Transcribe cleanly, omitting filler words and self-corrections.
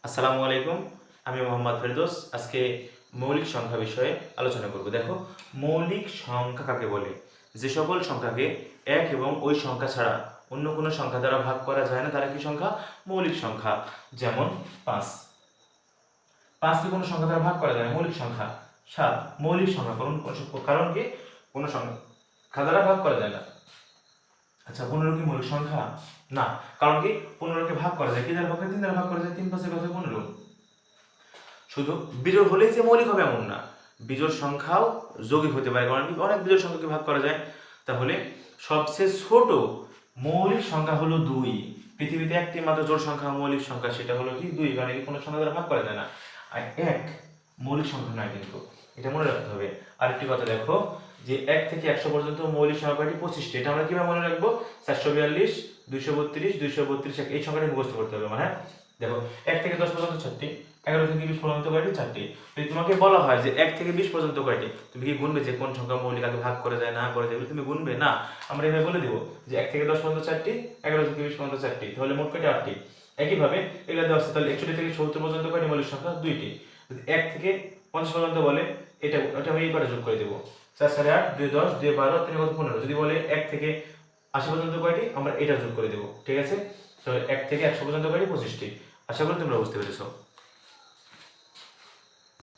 আসসালামু আলাইকুম। আমি মোহাম্মদ ফেরদৌস। আজকে মৌলিক সংখ্যা বিষয়ে আলোচনা করব। দেখো, মৌলিক সংখ্যা কাকে বলে? যে সকল সংখ্যাকে এক এবং ওই সংখ্যা ছাড়া অন্য কোনো সংখ্যা দ্বারা ভাগ করা যায় না তারা কি সংখ্যা? মৌলিক সংখ্যা। যেমন ৫। ৫কে কোনো সংখ্যা দ্বারা ভাগ করা যায় না, মৌলিক সংখ্যা। ৭ মৌলিক সংখ্যা। কারণ কি? কোনো সংখ্যা দ্বারা ভাগ করা যায় না। আচ্ছা, ১৫ কি মৌলিক সংখ্যা? না। কারণ কি? ১৫কে ভাগ করা যায়, কি দ্বারা ভাগ করা যায়? ৩ দ্বারা ভাগ করা যায়। ৩ ৫ কত? ১৫। শুধু বিজোড় হলেই যে মৌলিক হবে এমন না, বিজোড় সংখ্যাও যৌগিক হতে পারে। কারণ কি? অনেক বিজোড় সংখ্যাকে ভাগ করা যায়। তাহলে সবচেয়ে ছোট মৌলিক সংখ্যা হলো ২। পৃথিবীতে একটি মাত্র জোড় সংখ্যা মৌলিক সংখ্যা, সেটা হলো কি? ২। কারণ কি? কোনো সংখ্যা দ্বারা ভাগ করা যায় না। আর ১ মৌলিক সংখ্যা নয়, কিন্তু এটা মনে রাখতে হবে। আরেকটি কথা দেখো, যে ১ থেকে ১০০ পর্যন্ত মৌলিক সংখ্যা কয়টি? ২৫টি। এটা আমরা কিভাবে মনে রাখবো? ৪৪২, ২৩২, ২৩২ এই সংখ্যাটি মুখস্থ করতে হবে। মানে দেখো, ১ থেকে ১০ পর্যন্ত ৪টি, ১১ থেকে ২০ পর্যন্ত কয়টি? ৪টি। যদি তোমাকে বলা হয় যে ১ থেকে ২০ পর্যন্ত কয়টি, তুমি কি গুনবে যে কোন সংখ্যা মৌলিক আগে ভাগ করা যায় না করা যায়? তুমি গুনবে না। আমরা এভাবে বলে দিব যে ১ থেকে ১০ পর্যন্ত ৪টি, ১১ থেকে ২০ পর্যন্ত ৪টি, তাহলে মোট কয়টি? ৮টি। একইভাবে এগুলো দেওয়া আছে, তাহলে ৬১ থেকে ৭০ পর্যন্ত কয়টি মৌলিক সংখ্যা? ২টি। যদি ১ থেকে ৫০ পর্যন্ত বলে, এটা আমি এই পারে যোগ করে দেবো। ৪ সাড়ে ৮, ২ ১০, ২ ১২, ৩ কত? ১৫। যদি বলে ১ থেকে ৮০ পর্যন্ত কয়টি, আমরা এটা যোগ করে দেবো। ঠিক আছে? তো ১ থেকে ১০০ পর্যন্ত কয়টি? ২৫টি। আশা করি তোমরা বুঝতে পেরেছো।